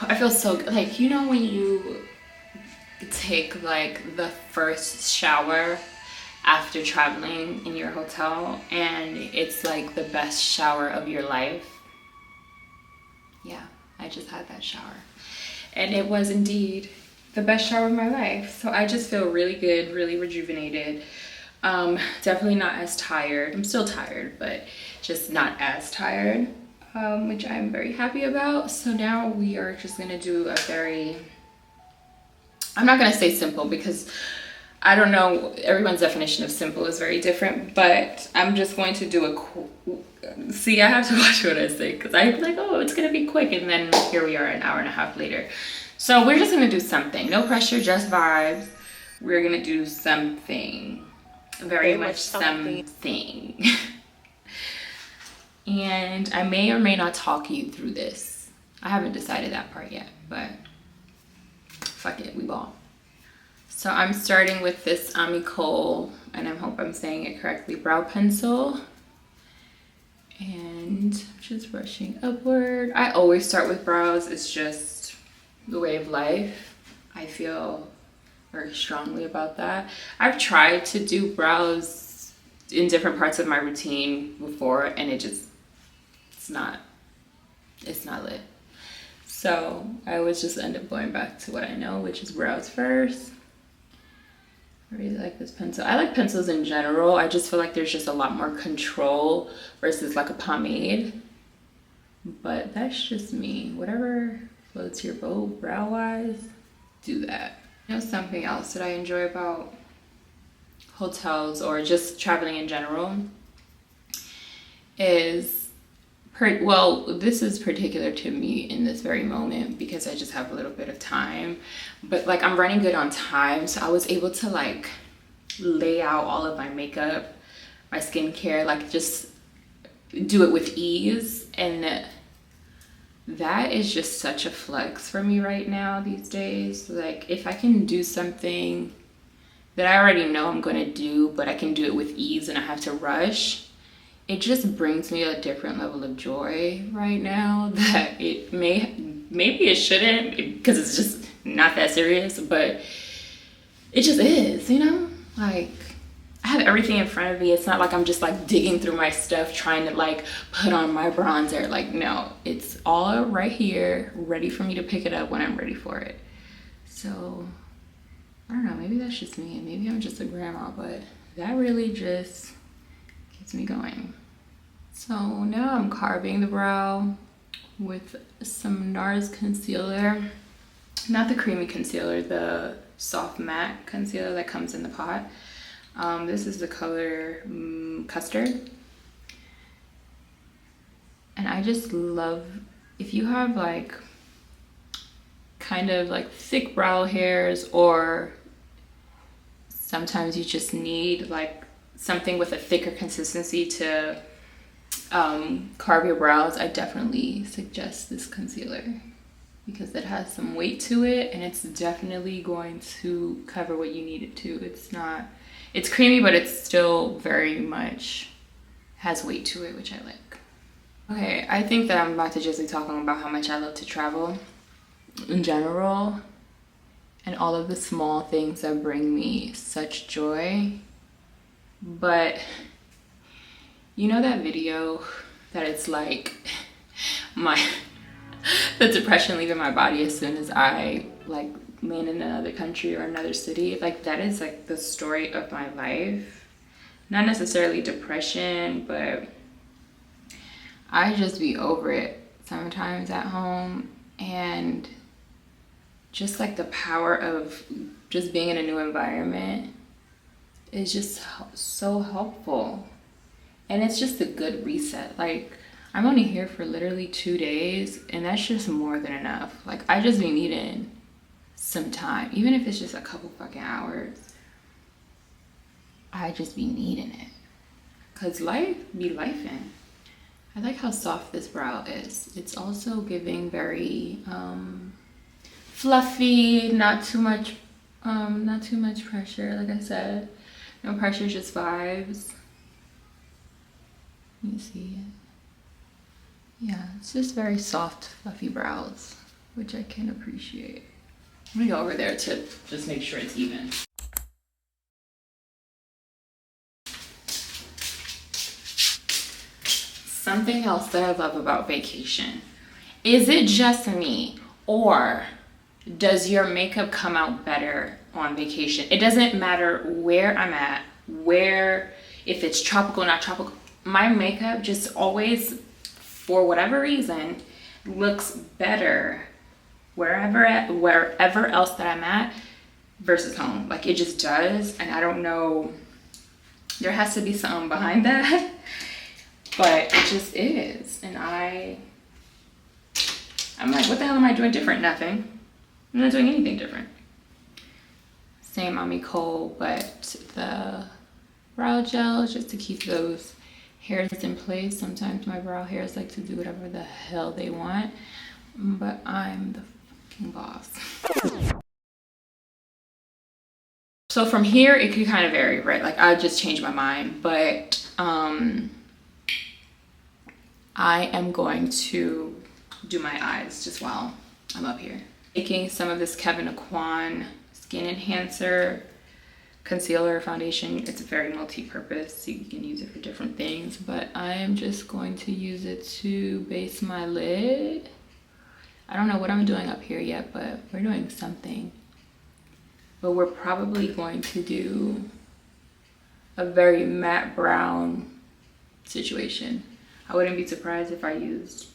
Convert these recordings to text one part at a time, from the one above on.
I feel so good. Like, you know when you take like the first shower after traveling in your hotel and it's like the best shower of your life? Yeah, I just had that shower. And it was indeed the best shower of my life. So I just feel really good, really rejuvenated. Definitely not as tired. I'm still tired, but just not as tired, which I'm very happy about. So now we are just gonna do a very, I'm not gonna say simple because I don't know, everyone's definition of simple is very different, but I'm just going to do a, see, I have to watch what I say because I'm like, oh, it's gonna be quick, and then here we are an hour and a half later. So we're just gonna do something, no pressure, just vibes. We're gonna do something, very much something. And I may or may not talk you through this. I haven't decided that part yet, but fuck it, we ball. So I'm starting with this Amicole, and I hope I'm saying it correctly, brow pencil. And just brushing upward. I always start with brows. It's just the way of life. I feel very strongly about that. I've tried to do brows in different parts of my routine before, and it's not lit. So I always just end up going back to what I know, which is brows first. I really like this pencil. I like pencils in general. I just feel like there's just a lot more control versus like a pomade. But that's just me. Whatever floats your boat brow-wise, do that. You know, something else that I enjoy about hotels or just traveling in general is, well, this is particular to me in this very moment because I just have a little bit of time, but like I'm running good on time, so I was able to like lay out all of my makeup, my skincare, like just do it with ease, and that is just such a flex for me right now these days. Like if I can do something that I already know I'm going to do, but I can do it with ease and I have to rush, it just brings me a different level of joy right now that it maybe it shouldn't, because it's just not that serious, but it just is, you know? Like I have everything in front of me. It's not like I'm just like digging through my stuff trying to like put on my bronzer. Like no, it's all right here, ready for me to pick it up when I'm ready for it. So I don't know, maybe that's just me, and maybe I'm just a grandma, but that really just gets me going. So now I'm carving the brow with some NARS concealer. Not the creamy concealer, the soft matte concealer that comes in the pot. This is the color Custard. And I just love, if you have like kind of like thick brow hairs, or sometimes you just need like something with a thicker consistency to carve your brows, I definitely suggest this concealer because it has some weight to it, and it's definitely going to cover what you need it to. It's creamy, but it's still very much has weight to it, which I like. Okay, I think that I'm about to just be talking about how much I love to travel in general and all of the small things that bring me such joy. But you know that video that it's like the depression leaving my body as soon as I like land in another country or another city? Like that is like the story of my life. Not necessarily depression, but I just be over it sometimes at home, and just like the power of just being in a new environment is just so helpful. And it's just a good reset. Like I'm only here for literally 2 days, and that's just more than enough. Like I just be needing some time, even if it's just a couple fucking hours. I just be needing it, cause life be lifing. I like how soft this brow is. It's also giving very fluffy, not too much pressure. Like I said, no pressure, just vibes. You see it? Yeah, it's just very soft, fluffy brows. which I can appreciate. I'm gonna go over there to just make sure it's even. Something else that I love about vacation. Is it just me, or does your makeup come out better on vacation? It doesn't matter where I'm at, if it's tropical, not tropical. My makeup just always, for whatever reason, looks better wherever else that I'm at versus home. Like, it just does, and I don't know. There has to be something behind that, but it just is. And I'm like, what the hell am I doing different? Nothing. I'm not doing anything different. Same on me Cole, but the brow gel just to keep those hairs in place. Sometimes my brow hairs like to do whatever the hell they want, but I'm the fucking boss. So from here, it could kind of vary, right? Like, I just changed my mind, but I am going to do my eyes just while I'm up here. Taking some of this Kevin Aquan Skin Enhancer concealer foundation. It's very multi-purpose, so you can use it for different things, but I am just going to use it to base my lid. I don't know what I'm doing up here yet, but we're doing something. But we're probably going to do a very matte brown situation. I wouldn't be surprised if I used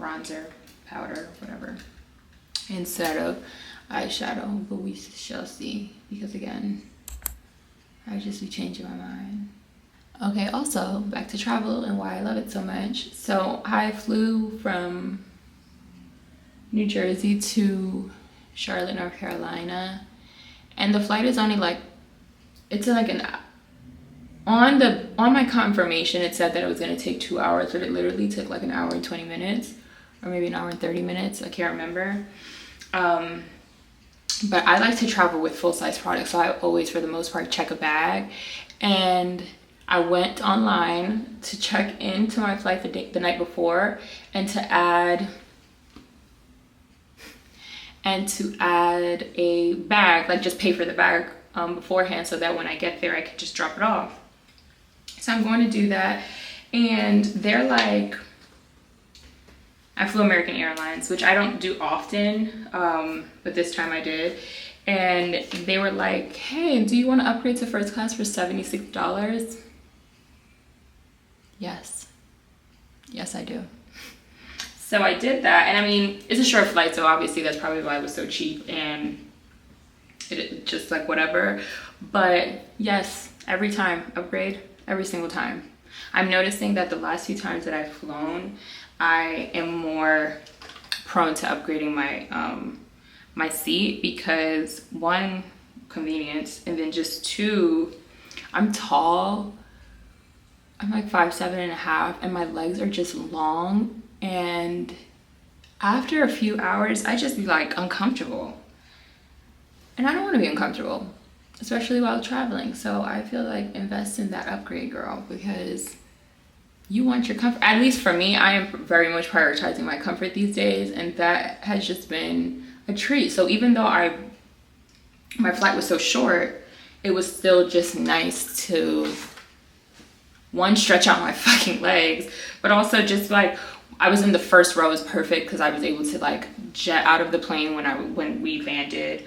bronzer, powder, whatever, instead of eyeshadow, but we shall see, because again, I just be changing my mind. Okay, also back to travel and why I love it so much. So I flew from New Jersey to Charlotte, North Carolina, and the flight is only like, it's like an, on my confirmation it said that it was going to take 2 hours, but it literally took like an hour and 20 minutes, or maybe an hour and 30 minutes, I can't remember. But I like to travel with full-size products, so I always, for the most part, check a bag. And I went online to check into my flight the night before, and to add a bag, like just pay for the bag beforehand, so that when I get there I could just drop it off. So I'm going to do that, and they're like, I flew American Airlines, which I don't do often, but this time I did. And they were like, hey, do you want to upgrade to first class for $76? Yes. Yes, I do. So I did that. And I mean, it's a short flight, so obviously that's probably why it was so cheap, and it just like whatever. But yes, every time, upgrade, every single time. I'm noticing that the last few times that I've flown, I am more prone to upgrading my seat, because one, convenience, and then just two, I'm tall. I'm like 5'7.5", and my legs are just long, and after a few hours I just be like uncomfortable, and I don't want to be uncomfortable, especially while traveling. So I feel like invest in that upgrade, girl, because you want your comfort. At least for me, I am very much prioritizing my comfort these days, and that has just been a treat. So even though my flight was so short, it was still just nice to, one, stretch out my fucking legs, but also just like, I was in the first row. It was perfect because I was able to like jet out of the plane when we landed.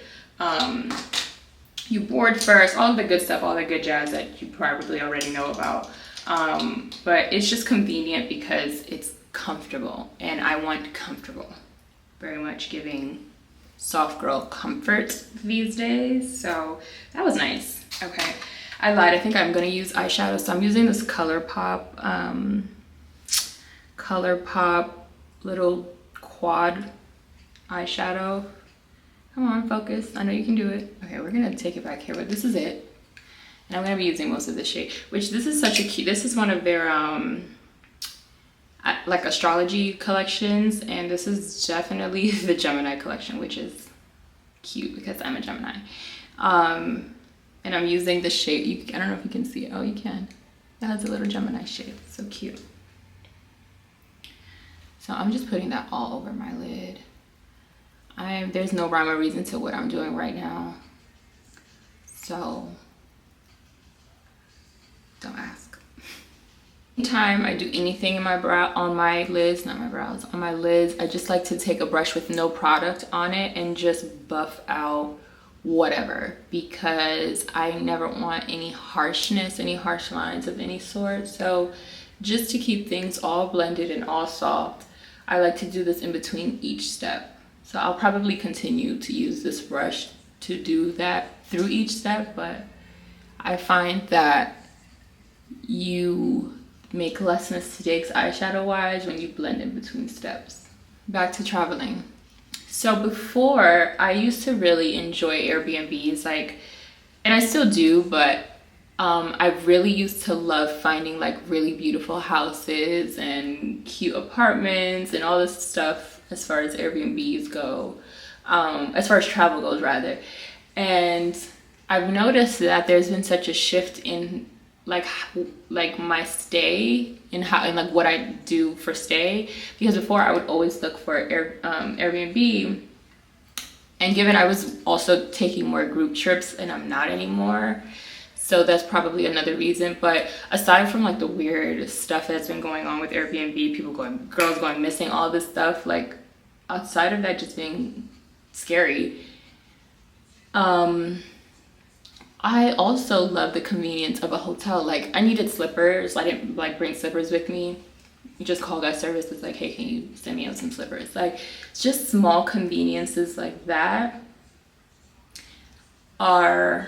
You board first, all of the good stuff, all the good jazz that you probably already know about. But it's just convenient because it's comfortable, and I want comfortable. Very much giving soft girl comfort these days, so that was nice. Okay, I lied. I think I'm gonna use eyeshadow, so I'm using this ColourPop little quad eyeshadow. Come on, focus. I know you can do it. Okay, we're gonna take it back here, but this is it. And I'm gonna be using most of this shade, which this is such a cute, this is one of their like astrology collections, and this is definitely the Gemini collection, which is cute because I'm a Gemini. And I'm using the shade, I don't know if you can see it. Oh, you can. It has a little Gemini shade, so cute. So I'm just putting that all over my lid. There's no rhyme or reason to what I'm doing right now. So don't ask. Anytime I do anything in my brow, on my lids, not my brows, on my lids, I just like to take a brush with no product on it and just buff out whatever, because I never want any harshness, any harsh lines of any sort. So just to keep things all blended and all soft, I like to do this in between each step. So I'll probably continue to use this brush to do that through each step, but I find that you make less mistakes eyeshadow wise when you blend in between steps. Back to traveling. So before, I used to really enjoy Airbnbs, like, and I still do, but I really used to love finding like really beautiful houses and cute apartments and all this stuff as far as Airbnbs go, as far as travel goes rather. And I've noticed that there's been such a shift in like my stay and how, and like what I do for stay, because before I would always look for Airbnb, and given I was also taking more group trips and I'm not anymore, so that's probably another reason. But aside from like the weird stuff that's been going on with Airbnb, girls going missing, all this stuff, like outside of that just being scary, I also love the convenience of a hotel. Like, I needed slippers. I didn't like bring slippers with me. You just call that service. It's like, hey, can you send me out some slippers? Like, just small conveniences like that are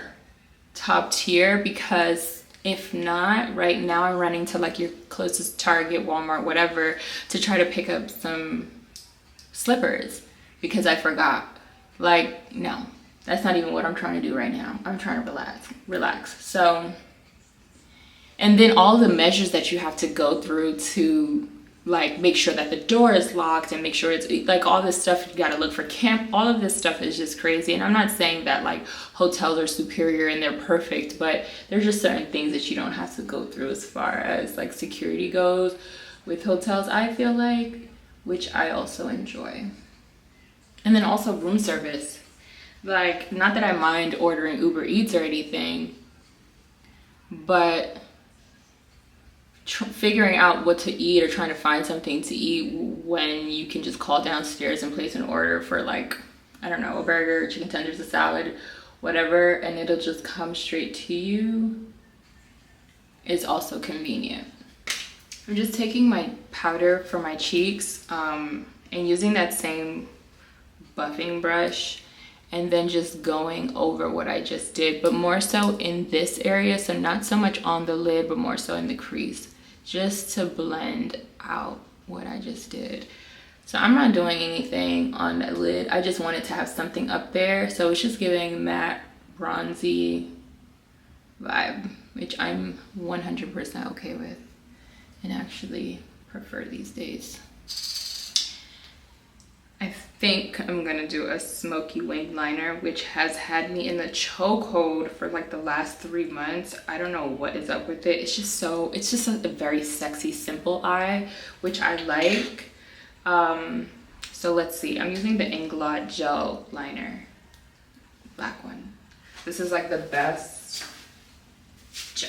top tier, because if not, right now I'm running to like your closest Target, Walmart, whatever, to try to pick up some slippers because I forgot. Like, no. That's not even what I'm trying to do right now. I'm trying to relax. So, and then all the measures that you have to go through to like make sure that the door is locked and make sure it's like all this stuff, you got to look for camp. All of this stuff is just crazy. And I'm not saying that like hotels are superior and they're perfect, but there's just certain things that you don't have to go through as far as like security goes with hotels, I feel like, which I also enjoy. And then also room service. Like, not that I mind ordering Uber Eats or anything, but figuring out what to eat or trying to find something to eat when you can just call downstairs and place an order for like, I don't know, a burger, chicken tenders, a salad, whatever, and it'll just come straight to you, is also convenient. I'm just taking my powder for my cheeks and using that same buffing brush, and then just going over what I just did, but more so in this area. So not so much on the lid, but more so in the crease, just to blend out what I just did. So I'm not doing anything on the lid. I just wanted to have something up there. So it's just giving matte, bronzy vibe, which I'm 100% okay with and actually prefer these days. I think I'm gonna do a smoky winged liner, which has had me in the chokehold for like the last 3 months. I don't know what is up with it. It's just a very sexy, simple eye, which I like. So let's see, I'm using the Inglot gel liner, black one. This is like the best.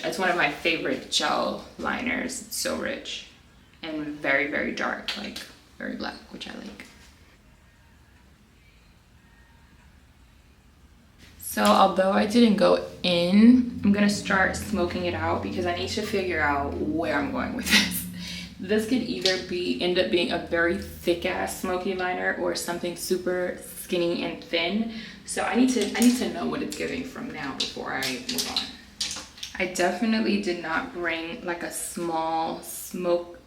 It's one of my favorite gel liners. It's so rich and very, very dark, like very black, which I like. So although I didn't go in, I'm gonna start smoking it out because I need to figure out where I'm going with this. This could either end up being a very thick ass smoky liner or something super skinny and thin. So I need to know what it's giving from now before I move on. I definitely did not bring like a small smoke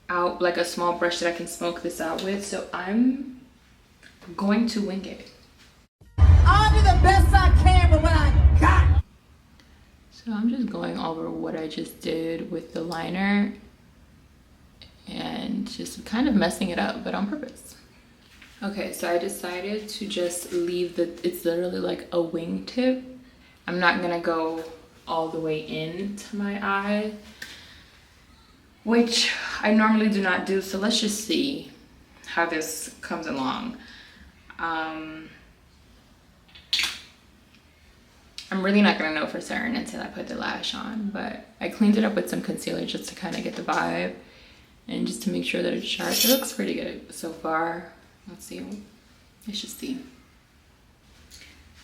out, like a small brush that I can smoke this out with. So I'm going to wing it. I'll do the best I can with what I got. So I'm just going over what I just did with the liner and just kind of messing it up, but on purpose. Okay, so I decided to just leave it's literally like a wingtip. I'm not gonna go all the way into my eye, which I normally do not do. So let's just see how this comes along. I'm really not gonna know for certain until I put the lash on, but I cleaned it up with some concealer just to kind of get the vibe and just to make sure that it's sharp. It looks pretty good so far. Let's see. Let's just see.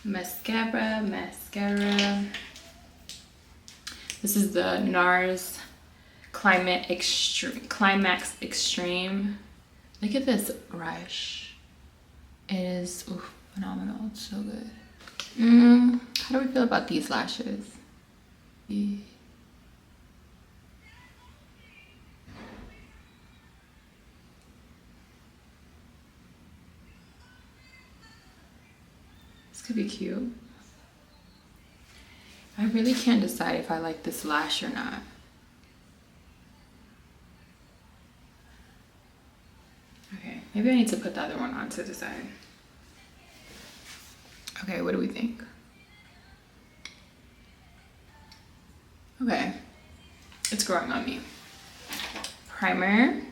Mascara. This is the NARS Climax Extreme. Look at this brush. It is phenomenal. It's so good. How do we feel about these lashes? This could be cute. I really can't decide if I like this lash or not. Okay, maybe I need to put the other one on to decide. Okay, what do we think? Okay, it's growing on me. Primer.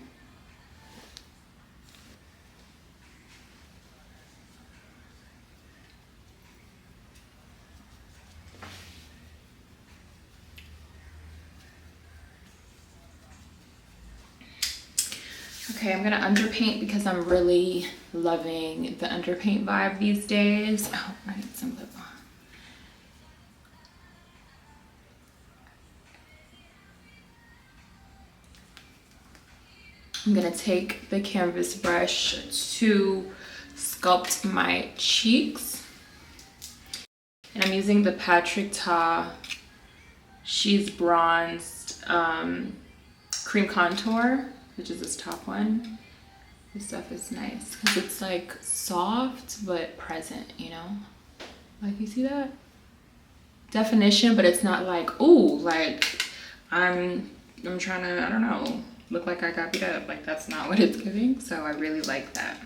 Okay, I'm gonna underpaint because I'm really loving the underpaint vibe these days. Oh, I need some lip balm. I'm gonna take the canvas brush to sculpt my cheeks. And I'm using the Patrick Ta She's Bronzed Cream Contour, which is this top one. This stuff is nice because it's like soft but present, you know? Like, you see that? Definition, but it's not like, ooh, like I'm trying to, I don't know, look like I got beat up. Like, that's not what it's giving. So I really like that.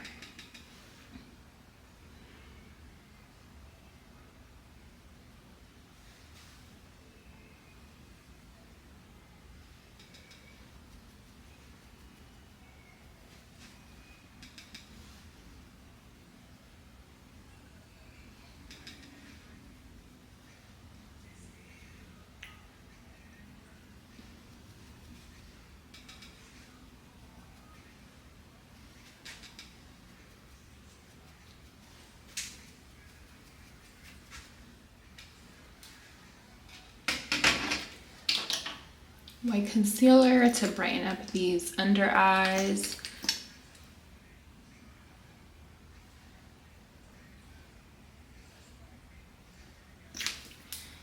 White concealer to brighten up these under eyes.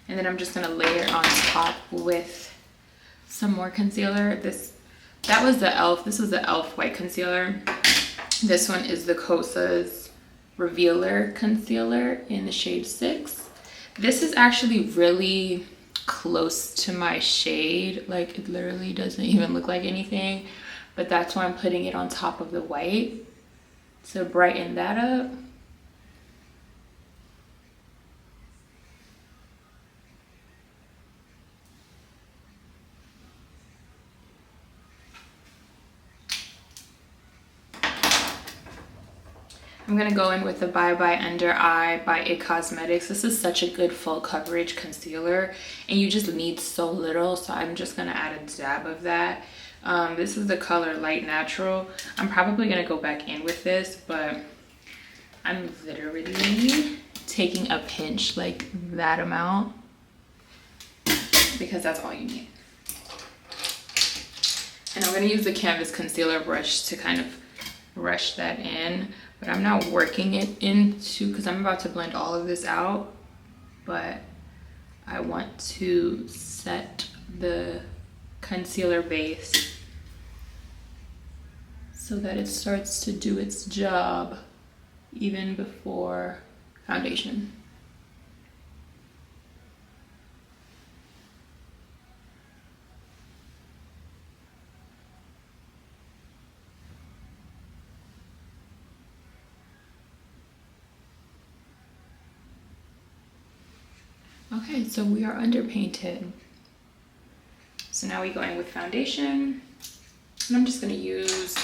And then I'm just gonna layer on top with some more concealer. That was the e.l.f. This was the e.l.f. white concealer. This one is the Kosas Revealer Concealer in the shade 6. This is actually really close to my shade. Like, it literally doesn't even look like anything, but that's why I'm putting it on top of the white to brighten that up. I'm gonna go in with the Bye Bye Under Eye by It Cosmetics. This is such a good full coverage concealer and you just need so little, so I'm just gonna add a dab of that. This is the color Light Natural. I'm probably gonna go back in with this, but I'm literally taking a pinch, like that amount, because that's all you need. And I'm gonna use the Canvas Concealer brush to kind of brush that in. But I'm not working it into, because I'm about to blend all of this out, but I want to set the concealer base so that it starts to do its job even before foundation. Okay, so we are underpainted. So now we go in with foundation. And I'm just gonna use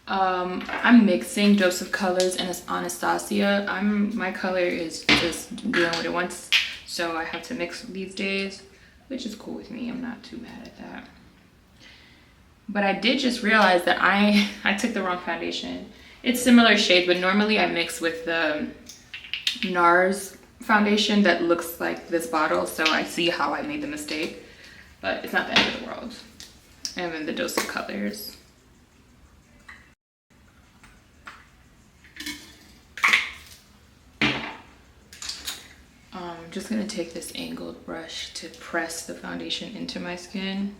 I'm mixing Joseph Colors and Anastasia. My color is just doing what it wants, so I have to mix these days, which is cool with me. I'm not too mad at that. But I did just realize that I took the wrong foundation. It's similar shade, but normally I mix with the NARS foundation that looks like this bottle, so I see how I made the mistake, but it's not the end of the world. And then the Joseph Colors. I'm just gonna take this angled brush to press the foundation into my skin.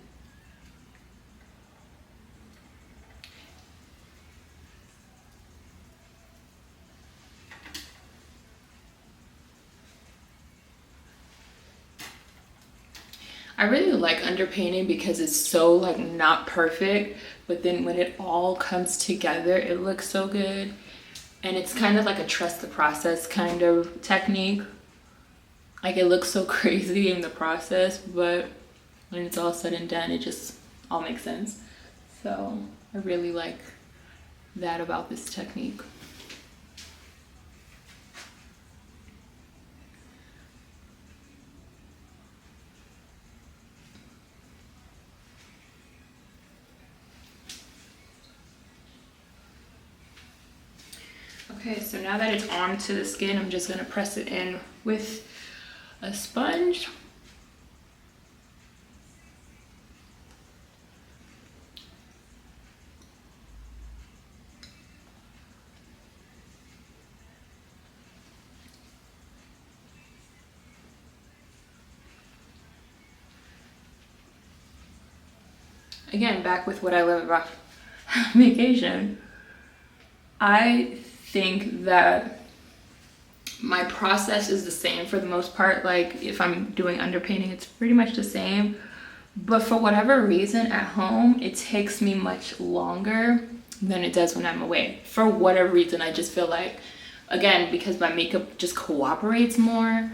I really like underpainting because it's so like not perfect, but then when it all comes together, it looks so good. And it's kind of like a trust the process kind of technique. Like it looks so crazy in the process, but when it's all said and done, it just all makes sense. So I really like that about this technique. Okay, so now that it's onto the skin, I'm just gonna press it in with a sponge. Again, back with what I love about vacation. I think that my process is the same for the most part. Like if I'm doing underpainting, it's pretty much the same. But for whatever reason at home, it takes me much longer than it does when I'm away. For whatever reason, I just feel like, again, because my makeup just cooperates more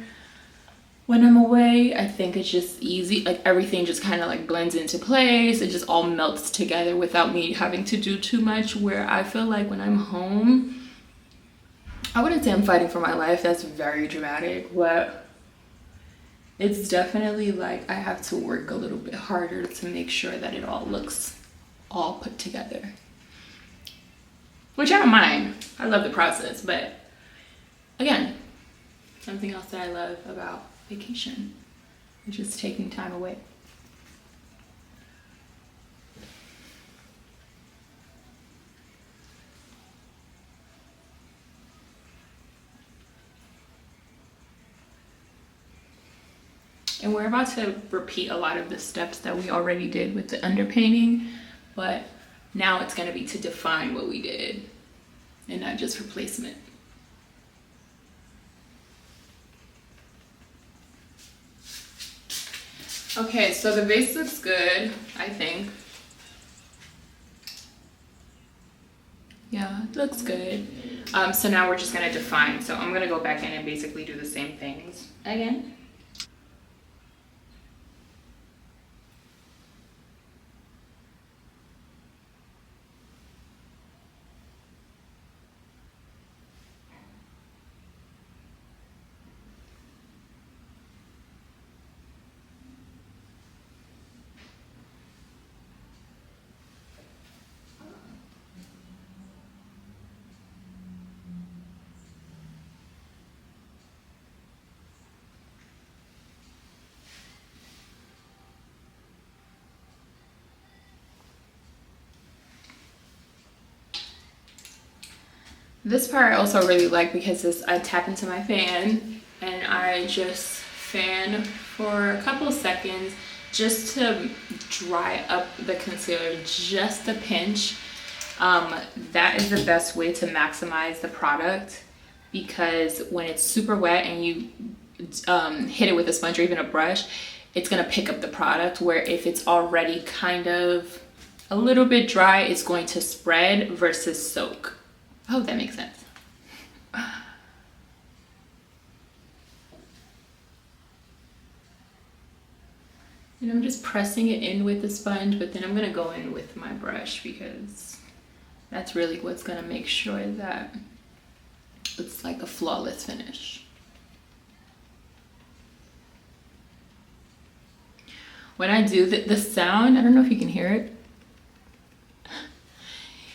when I'm away, I think it's just easy. Like everything just kind of like blends into place. It just all melts together without me having to do too much. Where I feel like when I'm home, I wouldn't say I'm fighting for my life. That's very dramatic, but it's definitely like I have to work a little bit harder to make sure that it all looks all put together. Which I don't mind. I love the process, but again, something else that I love about vacation, which is taking time away. And we're about to repeat a lot of the steps that we already did with the underpainting, but now it's going to be to define what we did and not just replacement. Okay, so the base looks good, I think. Yeah, it looks good. So now we're just gonna define. So I'm gonna go back in and basically do the same things again. This part I also really like because I tap into my fan and I just fan for a couple seconds just to dry up the concealer just a pinch. That is the best way to maximize the product, because when it's super wet and you hit it with a sponge or even a brush, it's gonna pick up the product, where if it's already kind of a little bit dry, it's going to spread versus soak. I hope that makes sense. And I'm just pressing it in with the sponge, but then I'm gonna go in with my brush because That's really what's gonna make sure that it's like a flawless finish. When I do the sound, I don't know if you can hear it.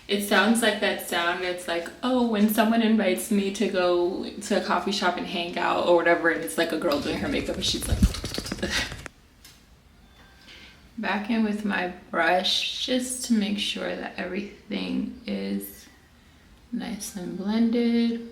It sounds like that sound. It's like, oh, when someone invites me to go to a coffee shop and hang out or whatever, and it's like a girl doing her makeup and she's like, back in with my brush just to make sure that everything is nice and blended.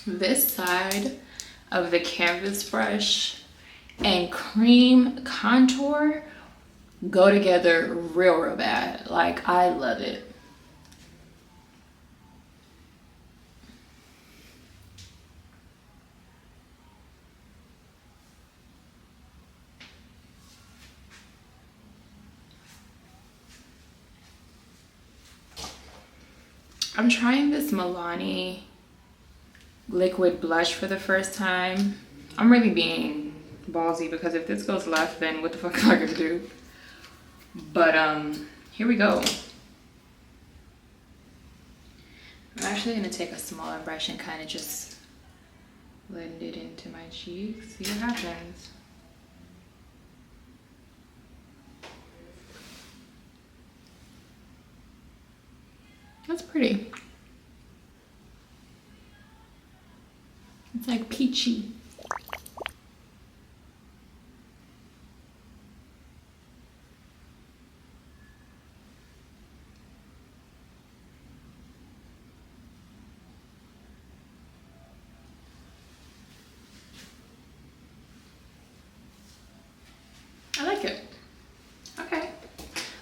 This side of the canvas brush and cream contour go together real bad. Like, I love it. I'm trying this Milani liquid blush for the first time. I'm really being ballsy because if this goes left, then what the fuck am I gonna do? But here we go. I'm actually gonna take a smaller brush and kind of just blend it into my cheeks. See what happens. That's pretty. It's like peachy. I like it. Okay.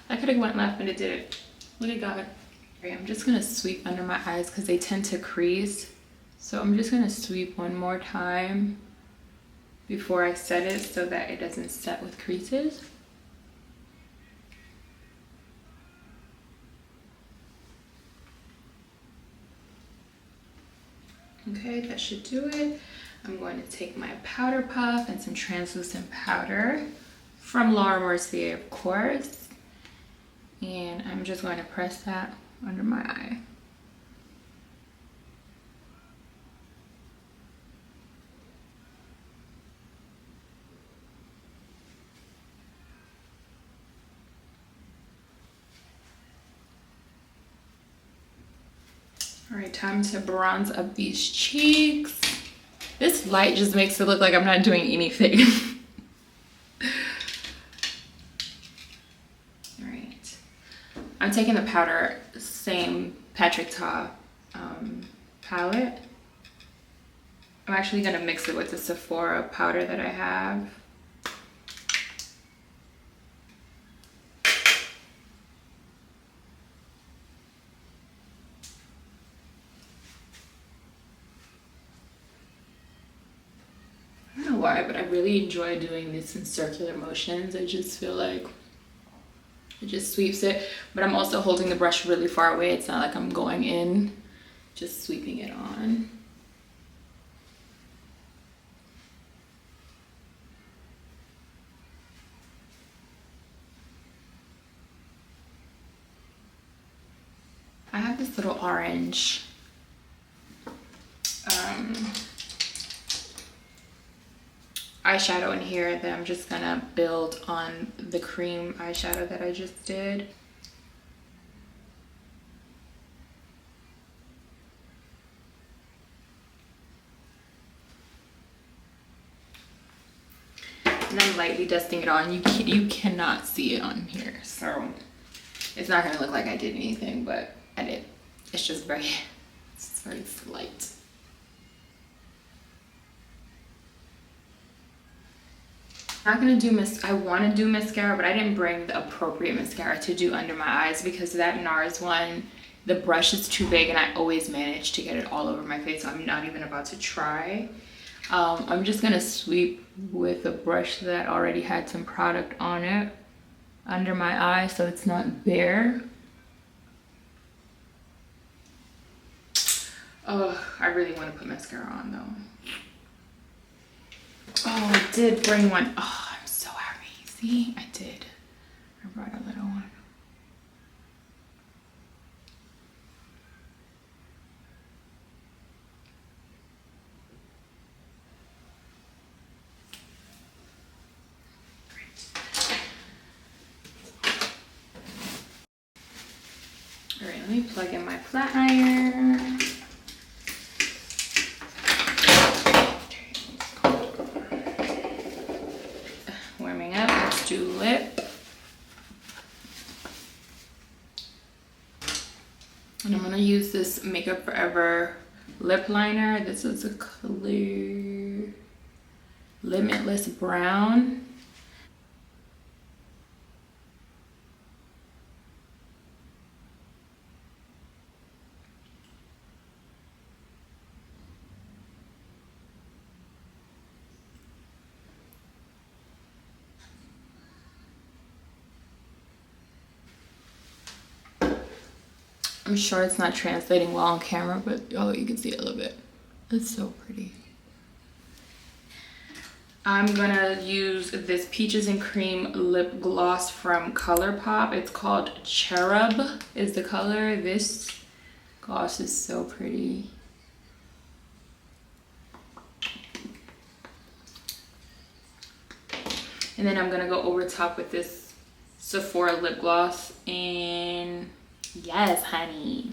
I could have went left, but it didn't. Look at God. Okay, I'm just gonna sweep under my eyes because they tend to crease. So I'm just gonna sweep one more time before I set it so that it doesn't set with creases. Okay, that should do it. I'm going to take my powder puff and some translucent powder from Laura Mercier, of course. And I'm just going to press that under my eye. All right, time to bronze up these cheeks. This light just makes it look like I'm not doing anything. All right, I'm taking the powder, same Patrick Ta palette. I'm actually gonna mix it with the Sephora powder that I have. Why, but I really enjoy doing this in circular motions. I just feel like it just sweeps it, but I'm also holding the brush really far away. It's not like I'm going in, just sweeping it on. I have this little orange eyeshadow in here that I'm just gonna build on the cream eyeshadow that I just did. And I'm lightly dusting it on. You cannot see it on here, so it's not gonna look like I did anything, but I did. It's just very slight. Not gonna do I want to do mascara, but I didn't bring the appropriate mascara to do under my eyes because that NARS one, the brush is too big and I always manage to get it all over my face, so I'm not even about to try. I'm just gonna sweep with a brush that already had some product on it under my eye so it's not bare. Oh, I really want to put mascara on though. Oh, I did bring one. Oh, I'm so happy. See, I did. I brought a little one. All right, let me plug in my flat iron. Warming up, let's do lip. And I'm gonna use this Makeup Forever lip liner. This is a clear Limitless Brown. I'm sure it's not translating well on camera, but oh, you can see it a little bit. It's so pretty. I'm gonna use this Peaches and Cream lip gloss from ColourPop. It's called Cherub is the color. This gloss is so pretty. And then I'm gonna go over top with this Sephora lip gloss and yes, honey.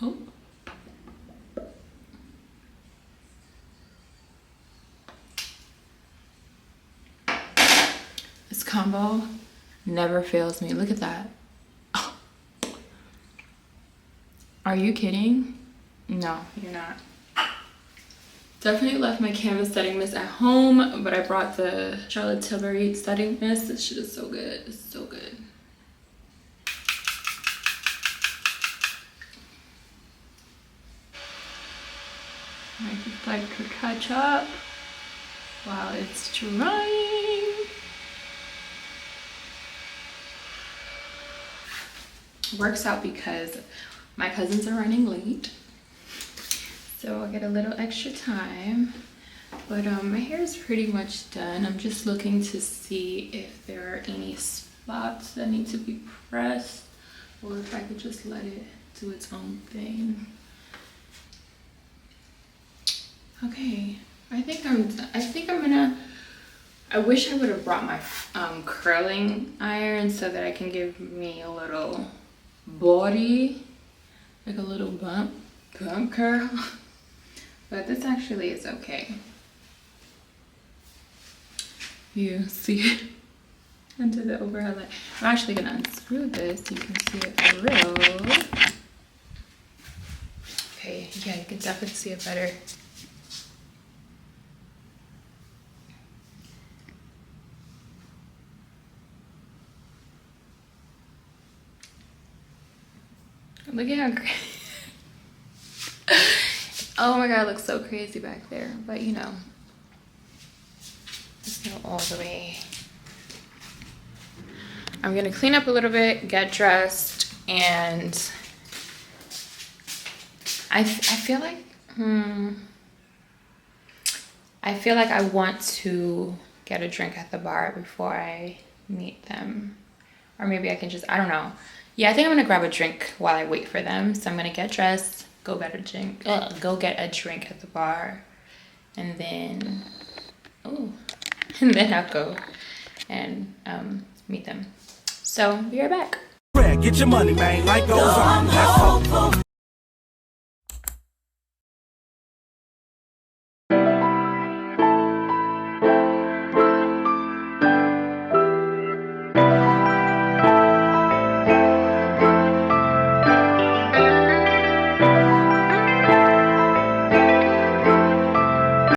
Oh. This combo never fails me. Look at that. Oh. Are you kidding? No, you're not. Definitely left my canvas setting mist at home, but I brought the Charlotte Tilbury setting mist. This shit is so good. It's so good. I just like to touch up while it's drying. Works out because my cousins are running late, so I get a little extra time. But my hair is pretty much done. I'm just looking to see if there are any spots that need to be pressed, or if I could just let it do its own thing. Okay, I think I'm gonna. I wish I would have brought my curling iron so that I can give me a little body, like a little bump curl. But this actually is okay. You see it under the overhead light. I'm actually gonna unscrew this so you can see it for real. Okay, yeah, you can definitely see it better. Look at how crazy. Oh my god, it looks so crazy back there. But you know, let's go all the way. I'm gonna clean up a little bit, get dressed, and I feel like I want to get a drink at the bar before I meet them. Or maybe I can just, I don't know. Yeah, I think I'm gonna grab a drink while I wait for them. So I'm gonna get dressed, go get a drink at the bar, and then and then I'll go and meet them. So be right back. Get your money, man. Life goes on.